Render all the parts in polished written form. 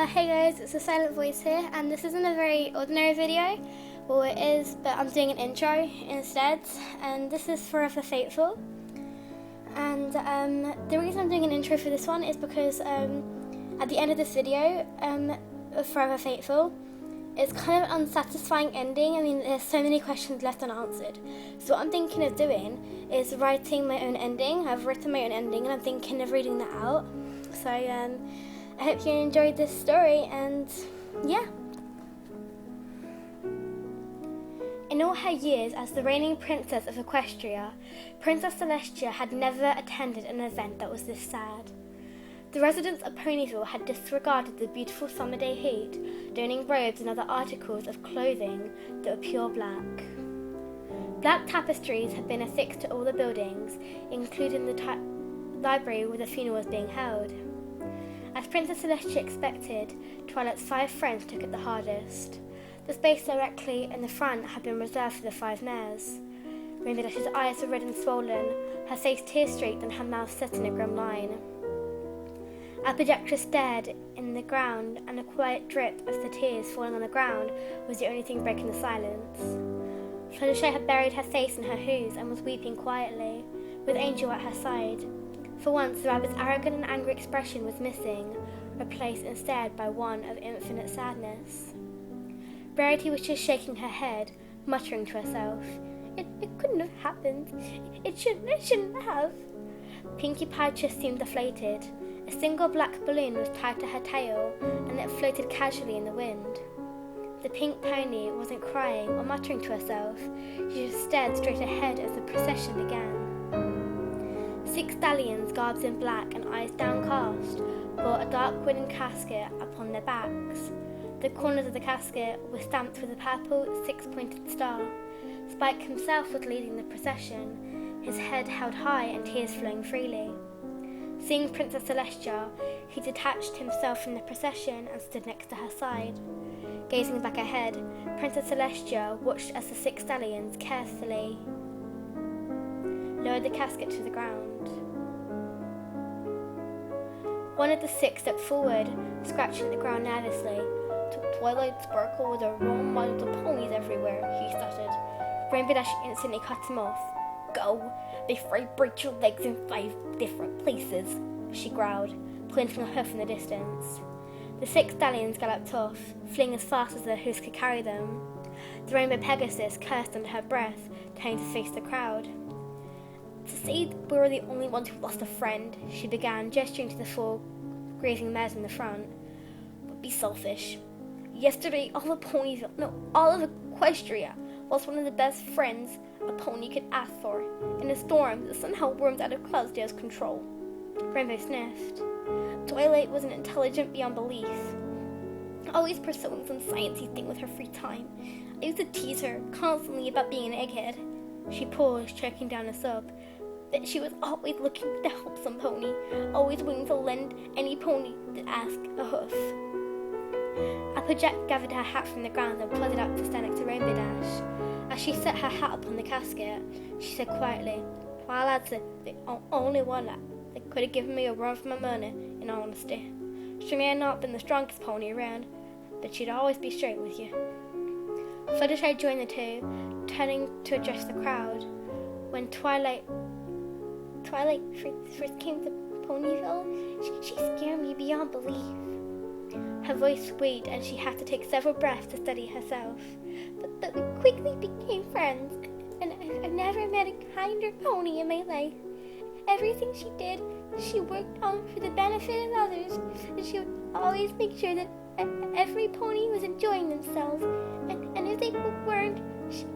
Hey guys, it's a silent voice here, and this isn't a very ordinary video. Well, it is, but I'm doing an intro instead, and this is Forever Faithful. And the reason I'm doing an intro for this one is because at the end of this video, of Forever Faithful, it's kind of an unsatisfying ending. I mean, there's so many questions left unanswered. So what I'm thinking of doing is writing my own ending. I've written my own ending, and I'm thinking of reading that out. So I hope you enjoyed this story, and yeah. In all her years as the reigning princess of Equestria, Princess Celestia had never attended an event that was this sad. The residents of Ponyville had disregarded the beautiful summer day heat, donning robes and other articles of clothing that were pure black. Black tapestries had been affixed to all the buildings, including the library where the funeral was being held. As Princess Celestia expected, Twilight's 5 friends took it the hardest. The space directly in the front had been reserved for the 5 mares. Rainbow Dash's eyes were red and swollen, her face tear-streaked and her mouth set in a grim line. Applejack stared in the ground, and a quiet drip of the tears falling on the ground was the only thing breaking the silence. Fluttershy had buried her face in her hooves and was weeping quietly, with Angel at her side. For once, the rabbit's arrogant and angry expression was missing, replaced instead by one of infinite sadness. Rarity was just shaking her head, muttering to herself, It couldn't have happened. It shouldn't have. Pinkie Pie just seemed deflated. A single black balloon was tied to her tail, and it floated casually in the wind. The pink pony wasn't crying or muttering to herself. She just stared straight ahead as the procession began. 6 stallions, garbed in black and eyes downcast, bore a dark wooden casket upon their backs. The corners of the casket were stamped with a purple 6-pointed star. Spike himself was leading the procession, his head held high and tears flowing freely. Seeing Princess Celestia, he detached himself from the procession and stood next to her side. Gazing back ahead, Princess Celestia watched as the 6 stallions carefully lowered the casket to the ground. One of the 6 stepped forward, scratching the ground nervously. Twilight Sparkle with a role model of ponies everywhere, he stuttered. Rainbow Dash instantly cut him off. Go, before I break your legs in 5 different places, she growled, pointing a hoof in the distance. The 6 stallions galloped off, fleeing as fast as their hoofs could carry them. The Rainbow Pegasus cursed under her breath, turning to face the crowd. To say that we were the only ones who lost a friend, she began, gesturing to the 4 grazing mares in the front, would be selfish. Yesterday, all of Equestria lost one of the best friends a pony could ask for, in a storm that somehow wormed out of Cloudsdale's control. Rainbow sniffed. Twilight was intelligent beyond belief, always pursuing some sciencey thing with her free time. I used to tease her constantly about being an egghead. She paused, choking down a sob. But she was always looking to help some pony, always willing to lend any pony that asked a hoof. Applejack gathered her hat from the ground and pulled it up to stand next to Rainbow Dash. As she set her hat upon the casket, she said quietly, Twilight's the only one that could have given me a run for my money, in honesty. She may have not been the strongest pony around, but she'd always be straight with you. Fluttershy joined the 2, turning to address the crowd. When Twilight first came to Ponyville, she scared me beyond belief. Her voice squeaked, and she had to take several breaths to steady herself. But we quickly became friends, and I've never met a kinder pony in my life. Everything she did, she worked on for the benefit of others, and she would always make sure that every pony was enjoying themselves, and if they weren't,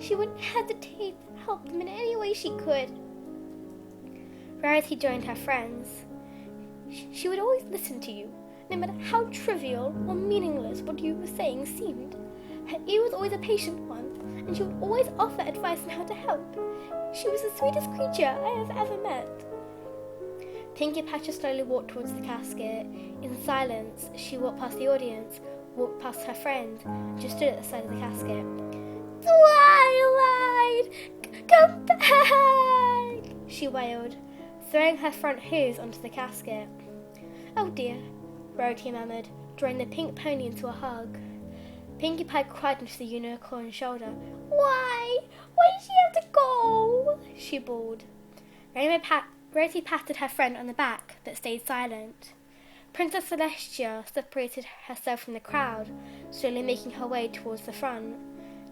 she wouldn't hesitate to help them in any way she could. Rarity joined her friends. She would always listen to you, no matter how trivial or meaningless what you were saying seemed. Her ear was always a patient one, and she would always offer advice on how to help. She was the sweetest creature I have ever met. Pinkie Pie slowly walked towards the casket. In silence, she walked past the audience, walked past her friend, and just stood at the side of the casket. Twilight! Come back! She wailed, throwing her front hooves onto the casket. Oh dear, Rarity murmured, drawing the pink pony into a hug. Pinkie Pie cried into the unicorn's shoulder. Why? Why did she have to go? She bawled. Rarity patted her friend on the back, but stayed silent. Princess Celestia separated herself from the crowd, slowly making her way towards the front.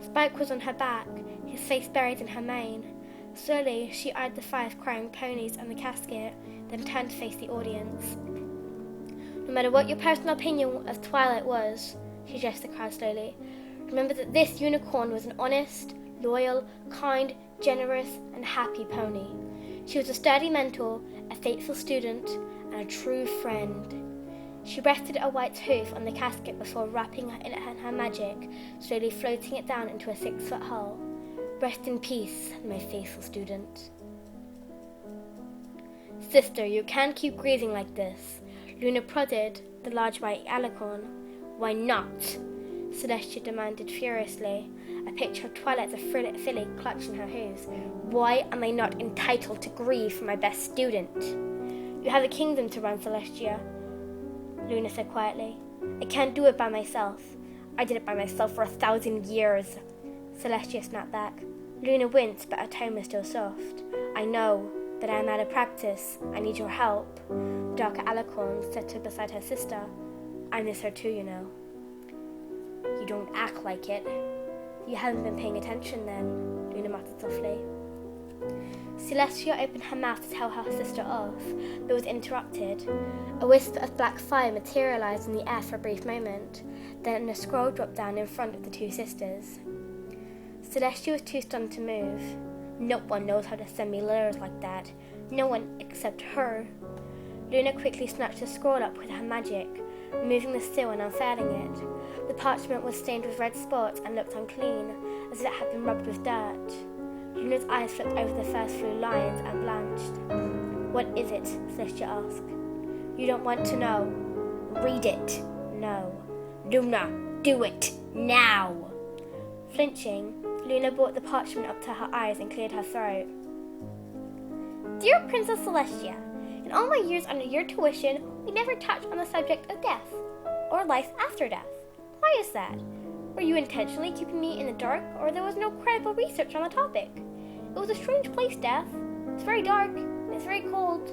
Spike was on her back, his face buried in her mane. Slowly, she eyed the 5 crying ponies and the casket, then turned to face the audience. No matter what your personal opinion of Twilight was, she addressed the crowd slowly, remember that this unicorn was an honest, loyal, kind, generous, and happy pony. She was a sturdy mentor, a faithful student, and a true friend. She rested a white hoof on the casket before wrapping it in her magic, slowly floating it down into a 6-foot hull. Rest in peace, my faithful student. Sister, you can't keep grieving like this. Luna prodded the large white alicorn. Why not? Celestia demanded furiously, a picture of Twilight's filly clutching her hooves. Why am I not entitled to grieve for my best student? You have a kingdom to run, Celestia, Luna said quietly. I can't do it by myself. I did it by myself for 1,000 years. Celestia snapped back. Luna winced, but her tone was still soft. I know, but I am out of practice. I need your help. The darker alicorn sat beside her sister. I miss her too, you know. You don't act like it. You haven't been paying attention then, Luna muttered softly. Celestia opened her mouth to tell her sister off, but was interrupted. A wisp of black fire materialized in the air for a brief moment, then a scroll dropped down in front of the 2 sisters. Celestia was too stunned to move. No one knows how to send me letters like that. No one except her. Luna quickly snatched the scroll up with her magic, removing the seal and unfurling it. The parchment was stained with red spots and looked unclean, as if it had been rubbed with dirt. Luna's eyes flipped over the first few lines and blanched. What is it? Celestia asked. You don't want to know. Read it. No. Luna, do it. Now. Flinching, Luna brought the parchment up to her eyes and cleared her throat. Dear Princess Celestia, in all my years under your tuition, we never touched on the subject of death, or life after death. Why is that? Were you intentionally keeping me in the dark, or there was no credible research on the topic? It was a strange place, death. It's very dark, and it's very cold.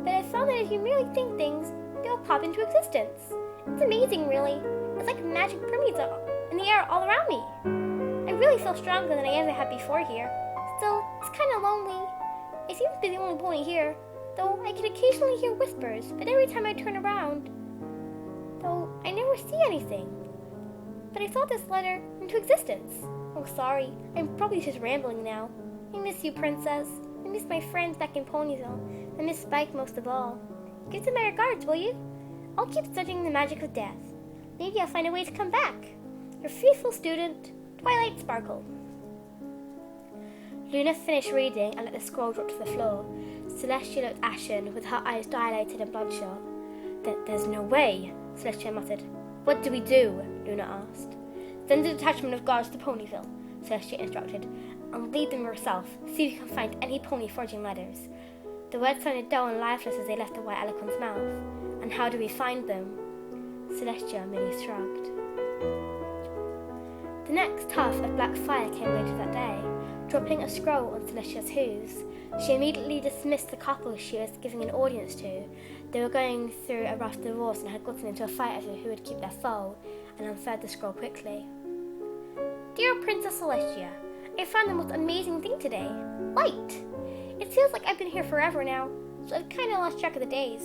But I found that if you merely think things, they'll pop into existence. It's amazing, really. It's like magic permeates in the air all around me. I really feel stronger than I ever had before here. Still, it's kind of lonely. I seem to be the only pony here, though I can occasionally hear whispers, but every time I turn around, though I never see anything. But I saw this letter into existence. Oh, sorry, I'm probably just rambling now. I miss you, Princess. I miss my friends back in Ponyville. I miss Spike most of all. Give them my regards, will you? I'll keep studying the magic of death. Maybe I'll find a way to come back. Your faithful student, Twilight Sparkle. Luna finished reading and let the scroll drop to the floor. Celestia looked ashen, with her eyes dilated and bloodshot. There's no way, Celestia muttered. What do we do? Luna asked. Send a detachment of guards to Ponyville, Celestia instructed, and lead them yourself. See if you can find any pony forging letters. The words sounded dull and lifeless as they left the white alicorn's mouth. And how do we find them? Celestia merely shrugged. The next tuft of black fire came later that day, dropping a scroll on Celestia's hooves. She immediately dismissed the couple she was giving an audience to. They were going through a rough divorce and had gotten into a fight over who would keep their foal, and unfurled the scroll quickly. Dear Princess Celestia, I found the most amazing thing today. Light! It feels like I've been here forever now, so I've kind of lost track of the days.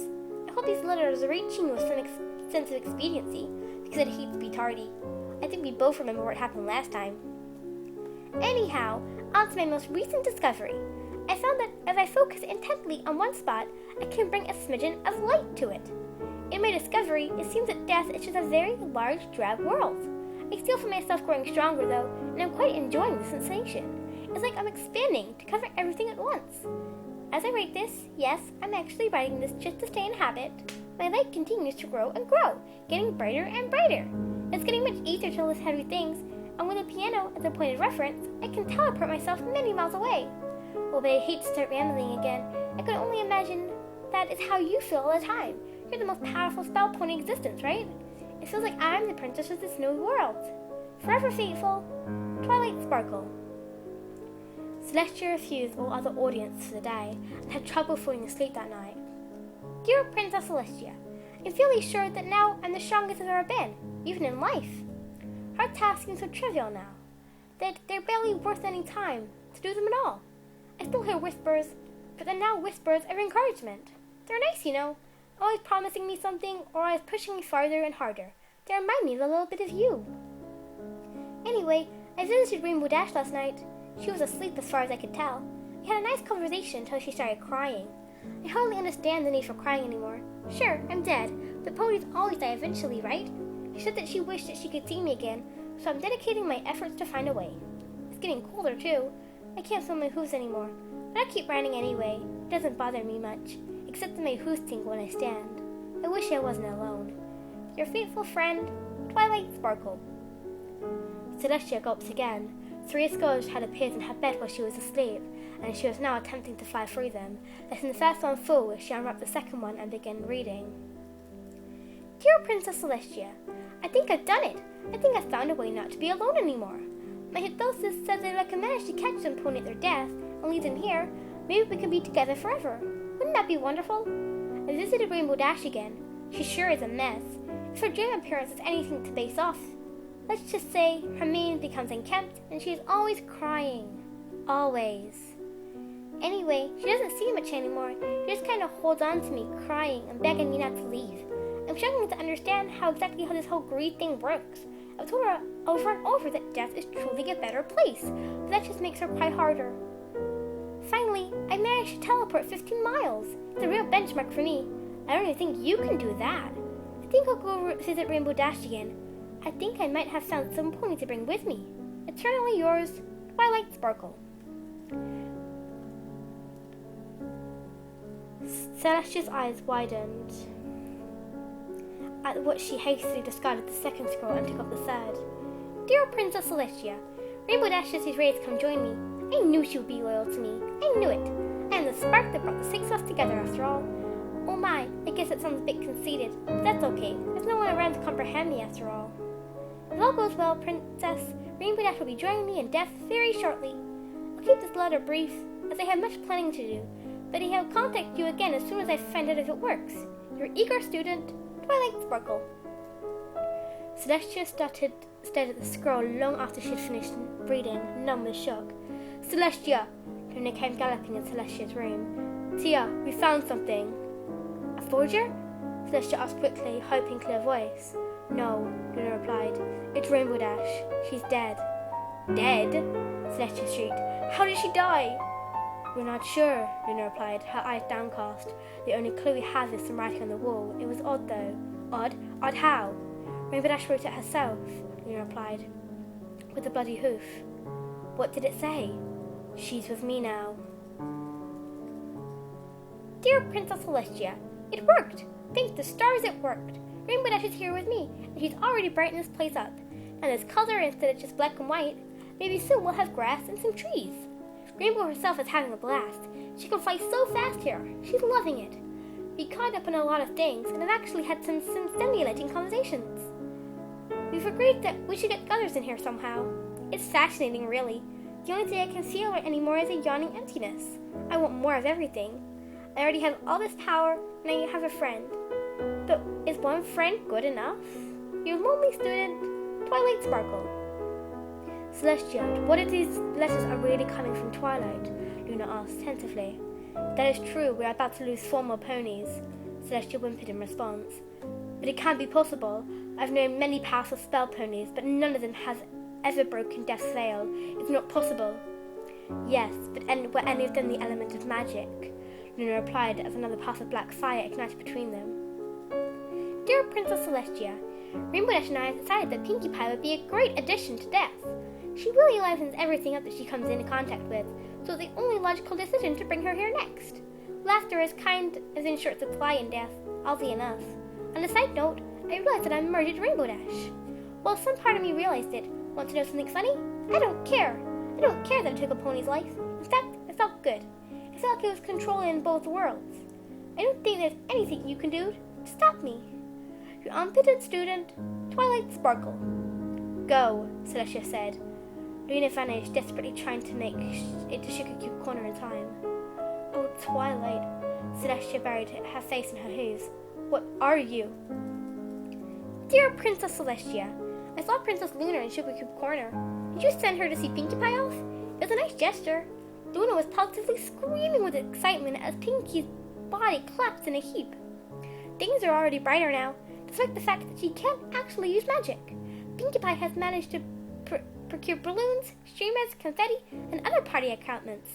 I hope these letters are reaching you with some sense of expediency, because I'd hate to be tardy. I think we both remember what happened last time. Anyhow, on to my most recent discovery. I found that if I focus intently on one spot, I can bring a smidgen of light to it. In my discovery, it seems that death is just a very large, drab world. I still feel myself growing stronger, though, and I'm quite enjoying the sensation. It's like I'm expanding to cover everything at once. As I write this, yes, I'm actually writing this just to stay in habit. My light continues to grow and grow, getting brighter and brighter. It's getting much easier to lift heavy things, and with a piano as a point of reference, I can teleport myself many miles away. Although I hate to start rambling again, I can only imagine that is how you feel all the time. You're the most powerful spell pony in existence, right? It feels like I'm the princess of this new world. Forever faithful, Twilight Sparkle. Celestia refused all other audience for the day and had trouble falling asleep that night. Dear Princess Celestia, I'm fairly sure that now I'm the strongest I've ever been, even in life. Her tasks seem so trivial now, that they're barely worth any time to do them at all. I still hear whispers, but they're now whispers of encouragement. They're nice, you know, always promising me something or always pushing me farther and harder. They remind me of a little bit of you. Anyway, I visited Rainbow Dash last night. She was asleep as far as I could tell. We had a nice conversation until she started crying. I hardly understand the need for crying anymore. Sure, I'm dead, but ponies always die eventually, right? She said that she wished that she could see me again, so I'm dedicating my efforts to find a way. It's getting colder too. I can't feel my hooves anymore, but I keep riding anyway. It doesn't bother me much, except that my hooves tingle when I stand. I wish I wasn't alone. Your faithful friend, Twilight Sparkle. Celestia gulps again. 3 skulls had appeared in her bed while she was asleep, and she was now attempting to fly through them. Letting the first one fall, she unwrapped the second one and began reading. Dear Princess Celestia, I think I've done it. I think I've found a way not to be alone anymore. My hypnosis says that if I can manage to catch some pony at their death and leave them here, maybe we can be together forever. Wouldn't that be wonderful? I visited Rainbow Dash again. She sure is a mess. If her dream appearance is anything to base off, let's just say her mane becomes unkempt and she is always crying. Always. Anyway, she doesn't see much anymore. She just kind of holds on to me, crying and begging me not to leave. I'm struggling to understand how this whole greed thing works. I've told her over and over that death is truly a better place, but that just makes her cry harder. Finally, I managed to teleport 15 miles. It's a real benchmark for me. I don't even think you can do that. I think I'll go visit Rainbow Dash again. I think I might have found some pony to bring with me. Eternally yours, Twilight Sparkle. Celestia's eyes widened at what she hastily discarded the second scroll and took up the third. Dear Princess Celestia, Rainbow Dash says she's ready to come join me. I knew she would be loyal to me. I knew it. I am the spark that brought the 6 of us together after all. Oh my, I guess it sounds a bit conceited, but that's okay. There's no one around to comprehend me after all. If all goes well, Princess, Rainbow Dash will be joining me in death very shortly. I'll keep this letter brief, as I have much planning to do, but I will contact you again as soon as I find out if it works. Your eager student, Twilight Sparkle. Celestia stared at the scroll long after she had finished reading, numb with shock. Celestia! Luna came galloping in Celestia's room. Tia, we found something. A forger? Celestia asked quickly, hoping clear voice. No, Luna replied. It's Rainbow Dash. She's dead. Dead? Celestia shrieked. How did she die? We're not sure, Luna replied, her eyes downcast. The only clue we have is some writing on the wall. It was odd, though. Odd? Odd how? Rainbow Dash wrote it herself, Luna replied, with a bloody hoof. What did it say? She's with me now. Dear Princess Celestia, it worked! Thank the stars it worked! Rainbow Dash is here with me, and she's already brightened this place up. And there's color instead of just black and white. Maybe soon we'll have grass and some trees. Rainbow herself is having a blast. She can fly so fast here. She's loving it. We caught up on a lot of things, and have actually had some stimulating conversations. We've agreed that we should get others in here somehow. It's fascinating, really. The only thing I can feel anymore is a yawning emptiness. I want more of everything. I already have all this power, and I have a friend. But is one friend good enough? Your lonely student, Twilight Sparkle. Celestia, what if these letters are really coming from Twilight? Luna asked tentatively. That is true, we are about to lose 4 more ponies, Celestia whimpered in response. But it can't be possible. I've known many powerful spell ponies, but none of them has ever broken Death's Veil. It's not possible. Yes, but were any of them the element of magic? Luna replied as another puff of black fire ignited between them. Dear Princess Celestia, Rainbow Dash and I decided that Pinkie Pie would be a great addition to Death. She really livens everything up that she comes into contact with, so it's the only logical decision to bring her here next. Laughter is kind as in short supply in Death, oddly enough. On a side note, I realized that I'm merged Rainbow Dash. While some part of me realized it, want to know something funny? I don't care. I don't care that I took a pony's life. In fact, it felt good. It felt like it was controlling both worlds. I don't think there's anything you can do to stop me. Your unbidden student, Twilight Sparkle. Go, Celestia said. Luna vanished, desperately trying to make it to Sugar Cube Corner in time. Oh, Twilight. Celestia buried her face in her hooves. What are you? Dear Princess Celestia, I saw Princess Luna in Sugar Cube Corner. Did you send her to see Pinkie Pie off? It was a nice gesture. Luna was positively screaming with excitement as Pinkie's body collapsed in a heap. Things are already brighter now, despite the fact that she can't actually use magic. Pinkie Pie has managed to procure balloons, streamers, confetti, and other party accoutrements.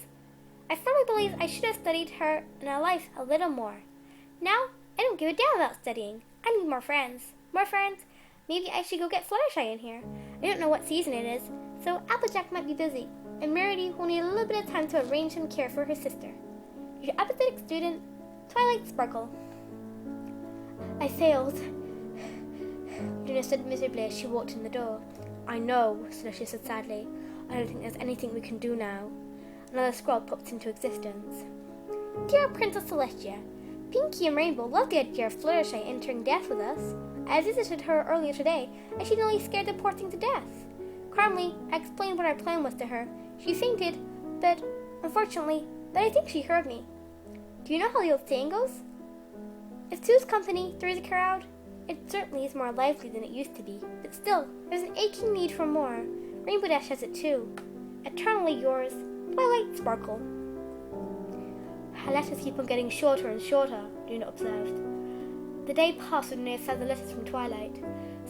I firmly believe I should have studied her and her life a little more. Now, I don't give a damn about studying. I need more friends. More friends? Maybe I should go get Fluttershy in here. I don't know what season it is, so Applejack might be busy, and Rarity will need a little bit of time to arrange some care for her sister. Your apathetic student, Twilight Sparkle. I failed. Luna said miserably as she walked in the door. I know, Celestia said sadly. I don't think there's anything we can do now. Another scroll popped into existence. Dear Princess Celestia, Pinkie and Rainbow love the idea of Fluttershy entering death with us. I visited her earlier today, and she nearly scared the poor thing to death. Calmly, I explained what our plan was to her. She fainted, but I think she heard me. Do you know how the old saying goes? If two's company, three's a crowd. It certainly is more lively than it used to be, but still, there's an aching need for more. Rainbow Dash has it too. Eternally yours, Twilight Sparkle. Her letters keep on getting shorter and shorter, Luna observed. The day passed with no further letters from Twilight.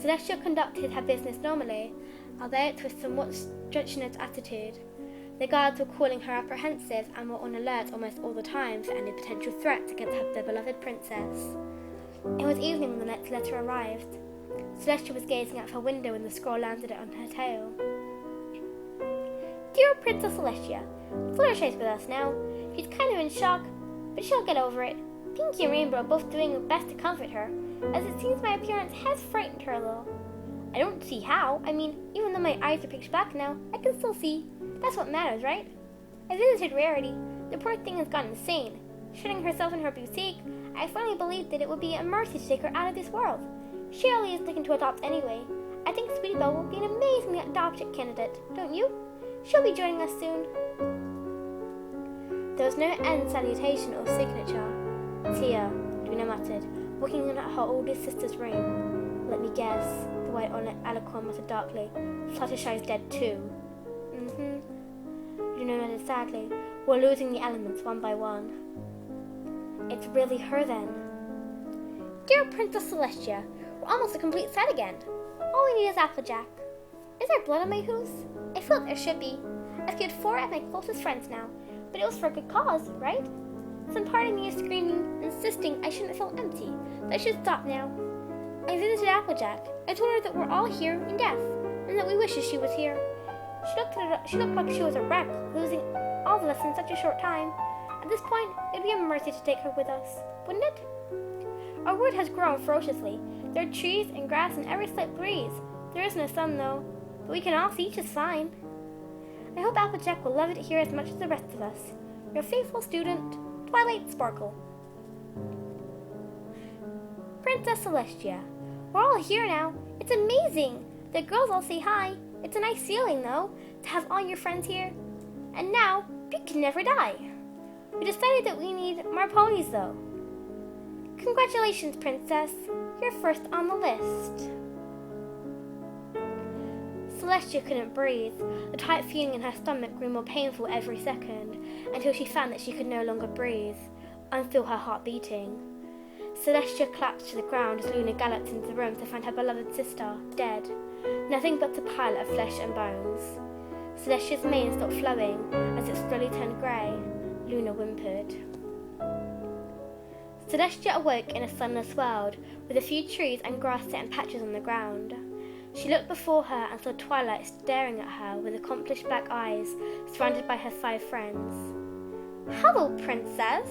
Celestia conducted her business normally, albeit with somewhat stretched attitude. The guards were calling her apprehensive and were on alert almost all the time for any potential threats against their beloved princess. It was evening when the next letter arrived. Celestia was gazing out of her window when the scroll landed on her tail. Dear Princess Celestia, Fluttershy's with us now. She's kind of in shock, but she'll get over it. Pinkie and Rainbow are both doing their best to comfort her, as it seems my appearance has frightened her a little. I don't see how. I mean, even though my eyes are pitch black now, I can still see. That's what matters, right? I visited Rarity. The poor thing has gone insane. Shutting herself in her boutique, I firmly believed that it would be a mercy to take her out of this world. She only is looking to adopt anyway. I think Sweetie Belle will be an amazing adoption candidate, don't you? She'll be joining us soon. There was no end salutation or signature. Tia, Luna muttered, walking in at her oldest sister's room. Let me guess, the white alicorn muttered darkly. Fluttershy's dead too. Luna nodded sadly. We're losing the elements one by one. It's really her then. Dear Princess Celestia, we're almost a complete set again. All we need is Applejack. Is there blood on my hooves? I feel like there should be. I've killed 4 of my closest friends now, but it was for a good cause, right? Some part of me is screaming, insisting I shouldn't feel empty, that I should stop now. I visited Applejack. I told her that we're all here in death, and that we wish she was here. She looked like she was a wreck, losing all of us in such a short time. At this point, it would be a mercy to take her with us, wouldn't it? Our wood has grown ferociously. There are trees and grass in every slight breeze. There is no sun, though, but we can all see just fine. I hope Applejack will love it here as much as the rest of us. Your faithful student, Twilight Sparkle. Princess Celestia, we're all here now. It's amazing. The girls all say hi. It's a nice feeling, though, to have all your friends here. And now, we can never die. We decided that we need more ponies, though. Congratulations, Princess. You're first on the list. Celestia couldn't breathe. The tight feeling in her stomach grew more painful every second, until she found that she could no longer breathe, and feel her heart beating. Celestia collapsed to the ground as Luna galloped into the room to find her beloved sister, dead, nothing but a pile of flesh and bones. Celestia's mane stopped flowing as it slowly turned grey. Luna whimpered. Celestia awoke in a sunless world, with a few trees and grass set in patches on the ground. She looked before her and saw Twilight staring at her with accomplished black eyes, surrounded by her 5 friends. Hello, Princess!